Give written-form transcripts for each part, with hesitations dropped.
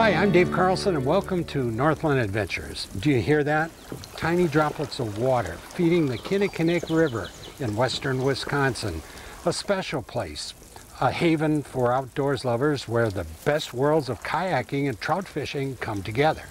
Hi, I'm Dave Carlson and welcome to Northland Adventures. Do you hear that? Tiny droplets of water feeding the KinniCreek River in western Wisconsin. A special place, a haven for outdoors lovers where the best worlds of kayaking and trout fishing come together.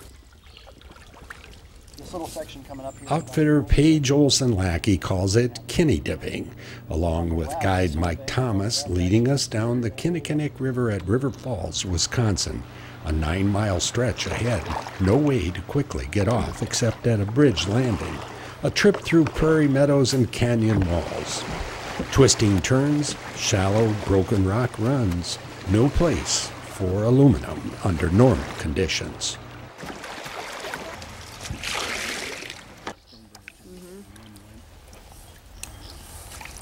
This little section coming up here. Outfitter Paige Olson-Lackey calls it Kinni Dipping, along with guide Mike Thomas leading us down the KinniCreek River at River Falls, Wisconsin. A 9-mile stretch ahead, no way to quickly get off except at a bridge landing. A trip through prairie meadows and canyon walls. Twisting turns, shallow, broken rock runs. No place for aluminum under normal conditions.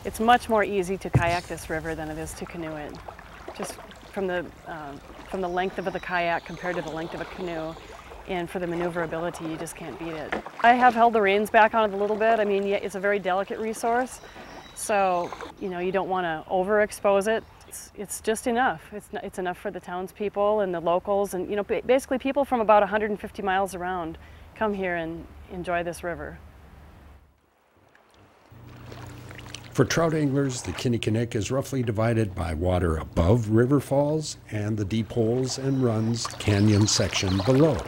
It's much more easy to kayak this river than it is to canoe it. Just from the length of the kayak compared to the length of a canoe, and for the maneuverability, you just can't beat it. I have held the reins back on it a little bit. I mean, yeah, it's a very delicate resource, so you don't want to overexpose it. It's just enough. It's enough for the townspeople and the locals, and basically people from about 150 miles around come here and enjoy this river. For trout anglers, the KinniCreek is roughly divided by water above river falls and the deep holes and runs canyon section below.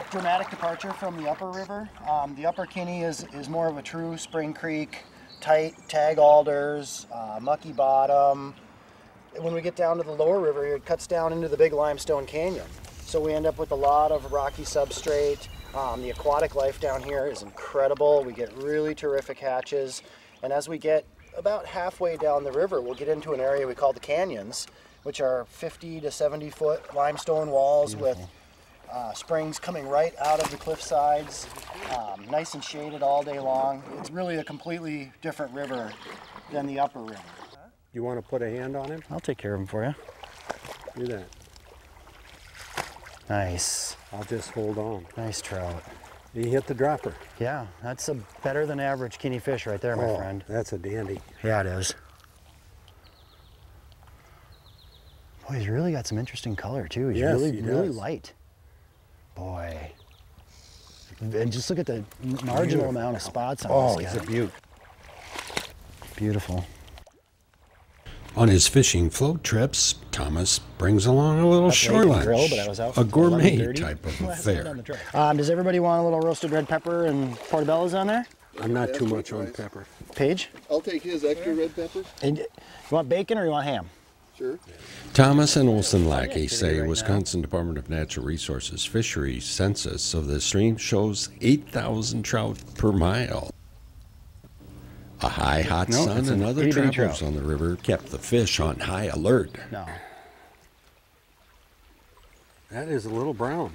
Dramatic departure from the upper river. The upper Kinni is more of a true spring creek, tight tag alders, mucky bottom. When we get down to the lower river, it cuts down into the big limestone canyon. So we end up with a lot of rocky substrate. The aquatic life down here is incredible. We get really terrific hatches. And as we get about halfway down the river, we'll get into an area we call the canyons, which are 50 to 70 foot limestone walls. Beautiful. With springs coming right out of the cliff sides, nice and shaded all day long. It's really a completely different river than the upper river. You want to put a hand on him? I'll take care of him for you. Do that. Nice. I'll just hold on. Nice trout. You hit the dropper. Yeah, that's a better than average Kinni fish right there, my friend. That's a dandy. Yeah, it is. Boy, he's really got some interesting color too. He's really light. Boy. And just look at the marginal amount of spots on this guy. He's a beaut. Beautiful. On his fishing float trips, Thomas brings along a little shore lunch, a gourmet type of affair. Does everybody want a little roasted red pepper and portobellos on there? I'm not too much on pepper. Paige? I'll take his extra red pepper. And you want bacon or you want ham? Sure. Thomas and Olson-Lackey say Wisconsin Department of Natural Resources fishery census of the stream shows 8,000 trout per mile. A high hot sun and other troubles on the river kept the fish on high alert. No. That is a little brown.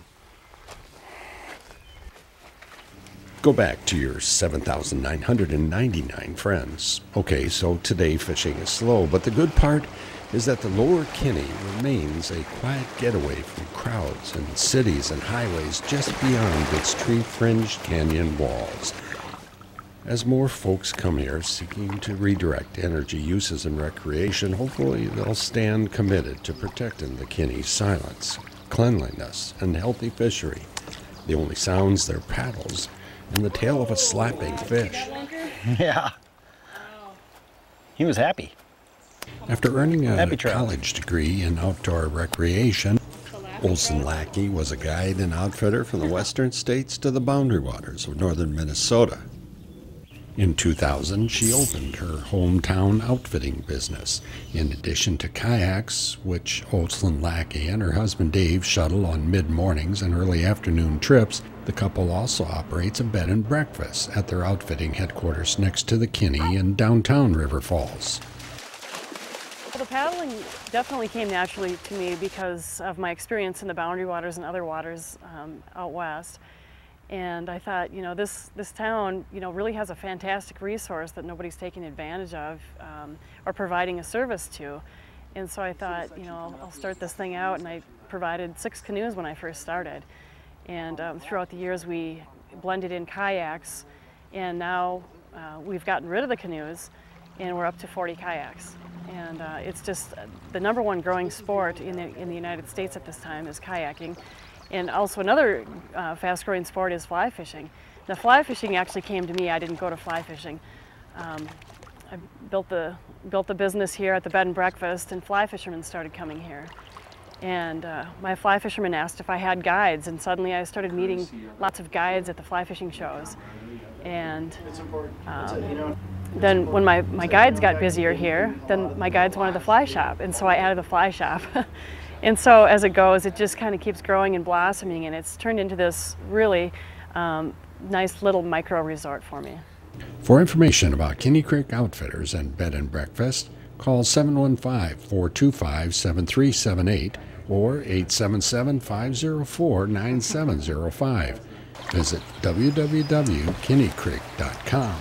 Go back to your 7,999 friends. Okay, so today fishing is slow, but the good part is that the lower Kinni remains a quiet getaway from crowds and cities and highways just beyond its tree-fringed canyon walls. As more folks come here seeking to redirect energy uses and recreation, hopefully they'll stand committed to protecting the Kinni's silence, cleanliness, and healthy fishery. The only sounds their paddles and the tail of a slapping fish. Yeah. He was happy. After earning a college degree in outdoor recreation, Olson-Lackey was a guide and outfitter from the western states to the boundary waters of northern Minnesota. In 2000, she opened her hometown outfitting business. In addition to kayaks, which Olson-Lackey and her husband Dave shuttle on mid-mornings and early afternoon trips, the couple also operates a bed and breakfast at their outfitting headquarters next to the Kinni in downtown River Falls. Well, the paddling definitely came naturally to me because of my experience in the boundary waters and other waters out west. And I thought, this town, really has a fantastic resource that nobody's taking advantage of or providing a service to. And so I thought, I'll start this thing out, and I provided 6 canoes when I first started. And throughout the years, we blended in kayaks, and now we've gotten rid of the canoes, and we're up to 40 kayaks. And it's just the #1 growing sport in the United States at this time is kayaking. And also another fast-growing sport is fly fishing. Now, fly fishing actually came to me. I didn't go to fly fishing. I built the business here at the bed and breakfast, and fly fishermen started coming here. And my fly fisherman asked if I had guides, and suddenly I started meeting lots of guides at the fly fishing shows. And then when my guides got busier here, then my guides wanted the fly shop, and so I added the fly shop. And so as it goes, it just kind of keeps growing and blossoming, and it's turned into this really nice little micro resort for me. For information about KinniCreek Outfitters and Bed and Breakfast, call 715-425-7378 or 877-504-9705. Visit www.KinniCreek.com.